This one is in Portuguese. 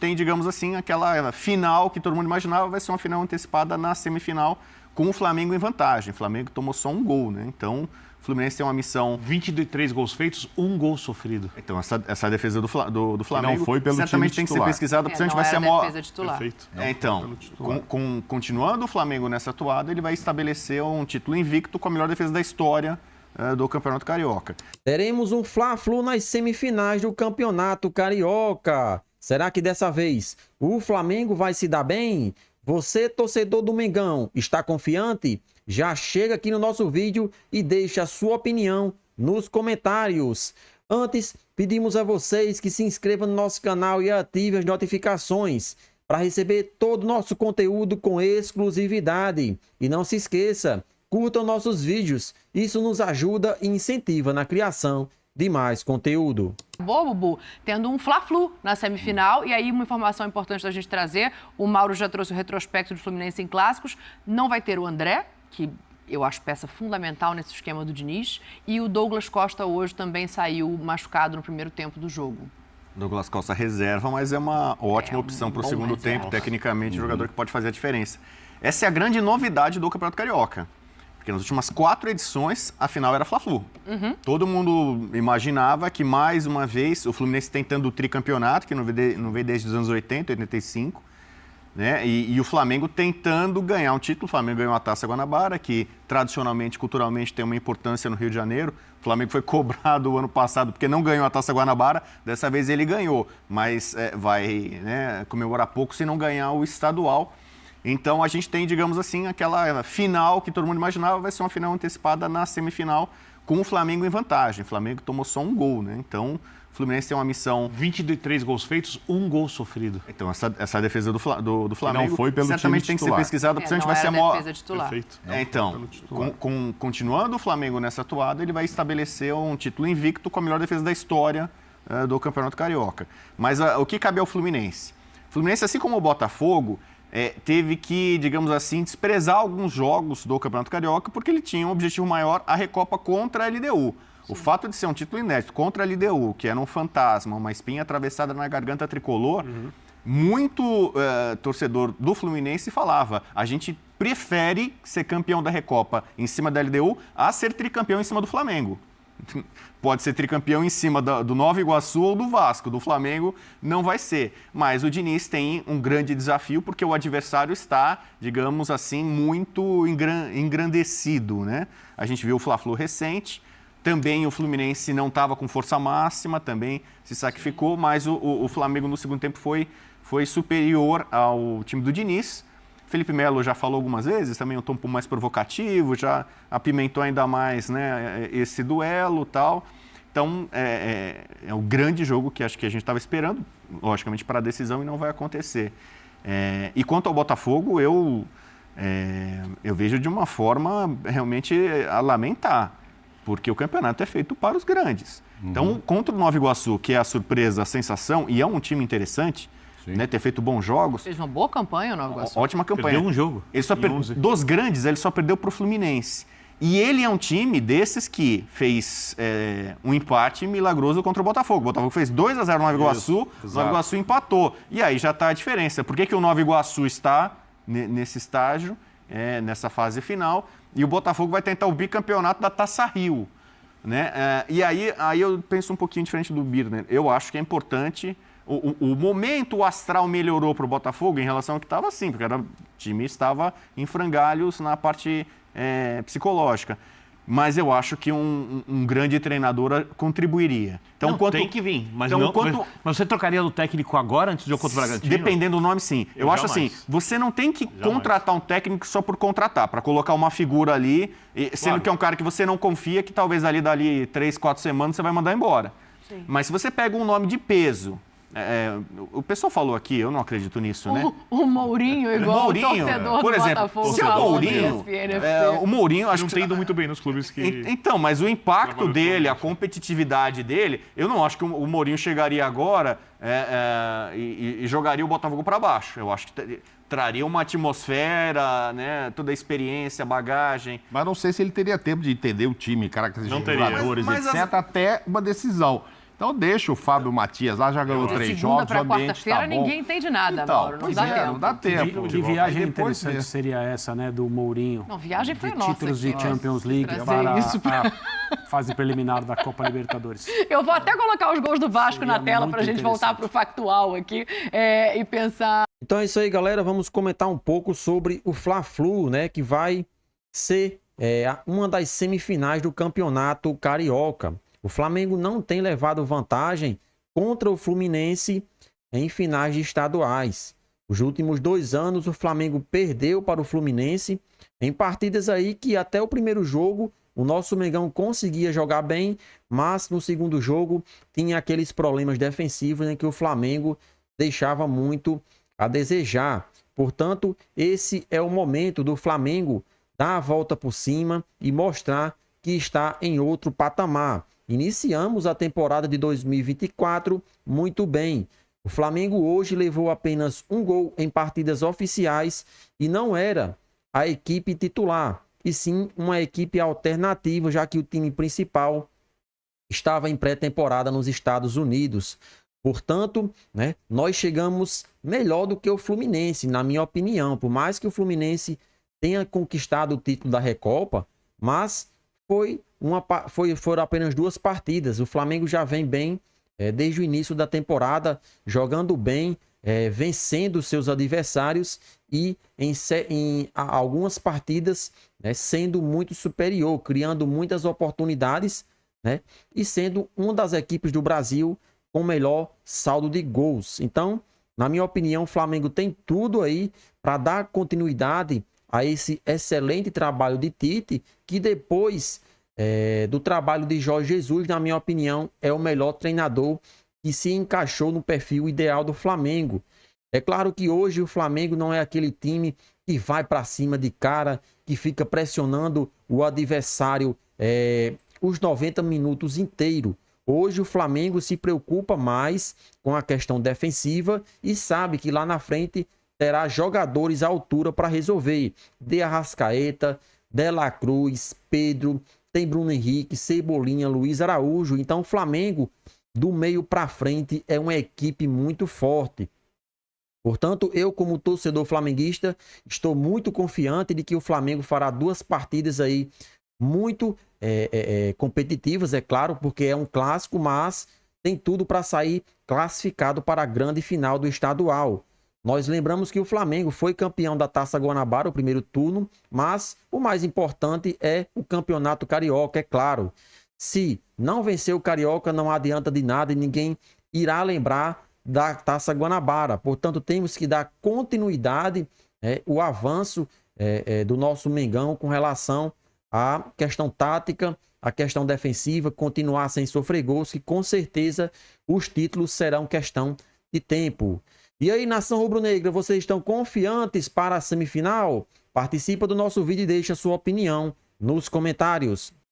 tem, digamos assim, aquela final que todo mundo imaginava vai ser uma final antecipada na semifinal com o Flamengo em vantagem. O Flamengo tomou só um gol, né? Então, o Fluminense tem uma missão... 23 gols feitos, um gol sofrido. Então, essa defesa do Flamengo não foi pelo certamente time tem que ser titular. pesquisada, porque senão não vai ser a era maior... defesa titular. Perfeito. Então, continuando o Flamengo nessa atuada, ele vai estabelecer um título invicto com a melhor defesa da história do Campeonato Carioca. Teremos um Fla-Flu nas semifinais do Campeonato Carioca. Será que dessa vez o Flamengo vai se dar bem? Você, torcedor do Mengão, está confiante? Já chega aqui no nosso vídeo e deixa a sua opinião nos comentários. Antes, pedimos a vocês que se inscrevam no nosso canal e ativem as notificações para receber todo o nosso conteúdo com exclusividade. E não se esqueça, curtam nossos vídeos, isso nos ajuda e incentiva na criação de mais conteúdo. Boa, Bubu, tendo um Fla-Flu na semifinal. E aí, uma informação importante da gente trazer: o Mauro já trouxe o retrospecto do Fluminense em clássicos. Não vai ter o André, que eu acho peça fundamental nesse esquema do Diniz. E o Douglas Costa hoje também saiu machucado no primeiro tempo do jogo. Douglas Costa reserva, mas é uma ótima opção para o segundo reserva. tempo. Tecnicamente, jogador que pode fazer a diferença. Essa é a grande novidade do Campeonato Carioca. Porque nas últimas 4 edições, a final era Fla-Flu. Todo mundo imaginava que, mais uma vez, o Fluminense tentando o tricampeonato, que não veio desde os anos 80, 85, né? E o Flamengo tentando ganhar um título. O Flamengo ganhou a Taça Guanabara, que tradicionalmente, culturalmente, tem uma importância no Rio de Janeiro. O Flamengo foi cobrado o ano passado porque não ganhou a Taça Guanabara. Dessa vez ele ganhou, mas vai, né, comemorar pouco se não ganhar o estadual. Então, a gente tem, digamos assim, aquela final que todo mundo imaginava vai ser uma final antecipada na semifinal com o Flamengo em vantagem. O Flamengo tomou só um gol, né? Então, o Fluminense tem uma missão... 23 gols feitos, um gol sofrido. Então, essa defesa do Flamengo não foi pelo certamente time tem que ser titular. pesquisada, porque senão não vai ser a era maior... defesa titular. Perfeito. Então, continuando o Flamengo nessa atuada, ele vai estabelecer um título invicto com a melhor defesa da história do Campeonato Carioca. Mas o que cabe ao Fluminense? O Fluminense, assim como o Botafogo, teve que, digamos assim, desprezar alguns jogos do Campeonato Carioca porque ele tinha um objetivo maior, a Recopa contra a LDU. O fato de ser um título inédito contra a LDU, que era um fantasma, uma espinha atravessada na garganta tricolor, muito torcedor do Fluminense falava: a gente prefere ser campeão da Recopa em cima da LDU a ser tricampeão em cima do Flamengo. Pode ser tricampeão em cima do Nova Iguaçu ou do Vasco. Do Flamengo não vai ser. Mas o Diniz tem um grande desafio porque o adversário está, digamos assim, muito engrandecido, né? A gente viu o Fla-Flu recente. Também o Fluminense não estava com força máxima, também se sacrificou, mas o Flamengo no segundo tempo foi superior ao time do Diniz. Felipe Melo já falou algumas vezes, também um tom mais provocativo, já apimentou ainda mais, né, esse duelo e tal. Então, é o grande jogo que acho que a gente estava esperando, logicamente, para a decisão, e não vai acontecer. E quanto ao Botafogo, eu vejo de uma forma realmente a lamentar, porque o campeonato é feito para os grandes. Então, contra o Nova Iguaçu, que é a surpresa, a sensação, e é um time interessante, né, ter feito bons jogos. Fez uma boa campanha o Nova Iguaçu. Ótima campanha. Perdeu um jogo. Ele só dos grandes, ele só perdeu para o Fluminense. E ele é um time desses que fez um empate milagroso contra o Botafogo. O Botafogo fez 2-0 no Nova Iguaçu, o Nova Iguaçu empatou. E aí já está a diferença. Por que o Nova Iguaçu está nesse estágio, nessa fase final, e o Botafogo vai tentar o bicampeonato da Taça Rio, né? E aí eu penso um pouquinho diferente do Birner. Eu acho que é importante... O momento, o astral melhorou para o Botafogo em relação ao que estava assim, porque o time estava em frangalhos na parte psicológica. Mas eu acho que um grande treinador contribuiria. Então, não, tem que vir. Mas, então, mas você trocaria do técnico agora, antes de eu contra o Bragantino? Dependendo do nome, sim. Eu acho assim, você não tem que contratar um técnico só por contratar, para colocar uma figura ali, sendo que é um cara que você não confia, que talvez dali 3, 4 semanas você vai mandar embora. Sim. Mas se você pega um nome de peso... o pessoal falou aqui, eu não acredito nisso, né? O Mourinho, igual o torcedor por do exemplo, Botafogo. se o Mourinho, o Mourinho acho não que tem ido muito bem nos clubes que... Então, mas o impacto dele, a competitividade dele, eu não acho que o Mourinho chegaria agora e jogaria o Botafogo para baixo. Eu acho que traria uma atmosfera, né, toda a experiência, a bagagem. Mas não sei se ele teria tempo de entender o time, características de jogadores, mas etc., até uma decisão. Então deixa o Fábio Matias lá, já ganhou 3 segunda jogos, o para ambiente quarta-feira tá bom. ninguém entende nada, Então, Mauro. Não pois dá é, tempo. não dá tempo. Que viagem Aí depois interessante vê. seria essa, né, do Mourinho. Não, viagem foi de nossa títulos aqui, de Champions League trazer para isso a fase preliminar da Copa Libertadores. Eu vou até colocar os gols do Vasco Seria na tela muito para a gente voltar interessante. para o factual aqui e pensar. Então é isso aí, galera. Vamos comentar um pouco sobre o Fla-Flu, né? Que vai ser uma das semifinais do Campeonato Carioca. O Flamengo não tem levado vantagem contra o Fluminense em finais de estaduais. Os últimos 2 anos, o Flamengo perdeu para o Fluminense em partidas aí que até o primeiro jogo o nosso Mengão conseguia jogar bem, mas no segundo jogo tinha aqueles problemas defensivos em que o Flamengo deixava muito a desejar. Portanto, esse é o momento do Flamengo dar a volta por cima e mostrar que está em outro patamar. Iniciamos a temporada de 2024 muito bem. O Flamengo hoje levou apenas 1 gol em partidas oficiais e não era a equipe titular, e sim uma equipe alternativa, já que o time principal estava em pré-temporada nos Estados Unidos. Portanto, né, nós chegamos melhor do que o Fluminense, na minha opinião. Por mais que o Fluminense tenha conquistado o título da Recopa, mas foram apenas 2 partidas. O Flamengo já vem bem desde o início da temporada, jogando bem, vencendo seus adversários e em algumas partidas, né, sendo muito superior, criando muitas oportunidades, né, e sendo uma das equipes do Brasil com melhor saldo de gols. Então, na minha opinião, o Flamengo tem tudo aí para dar continuidade a esse excelente trabalho de Tite, que depois do trabalho de Jorge Jesus, na minha opinião, é o melhor treinador que se encaixou no perfil ideal do Flamengo. É claro que hoje o Flamengo não é aquele time que vai para cima de cara, que fica pressionando o adversário os 90 minutos inteiro. Hoje o Flamengo se preocupa mais com a questão defensiva e sabe que lá na frente terá jogadores à altura para resolver. De Arrascaeta, De La Cruz, Pedro, tem Bruno Henrique, Cebolinha, Luiz Araújo. Então o Flamengo, do meio para frente, é uma equipe muito forte. Portanto, eu como torcedor flamenguista, estou muito confiante de que o Flamengo fará 2 partidas aí muito competitivas, é claro, porque é um clássico, mas tem tudo para sair classificado para a grande final do estadual. Nós lembramos que o Flamengo foi campeão da Taça Guanabara, o primeiro turno, mas o mais importante é o Campeonato Carioca, é claro. Se não vencer o Carioca, não adianta de nada e ninguém irá lembrar da Taça Guanabara. Portanto, temos que dar continuidade, o avanço do nosso Mengão com relação à questão tática, à questão defensiva, continuar sem sofrer gols, que com certeza os títulos serão questão de tempo. E aí, nação rubro-negra, vocês estão confiantes para a semifinal? Participa do nosso vídeo e deixa a sua opinião nos comentários.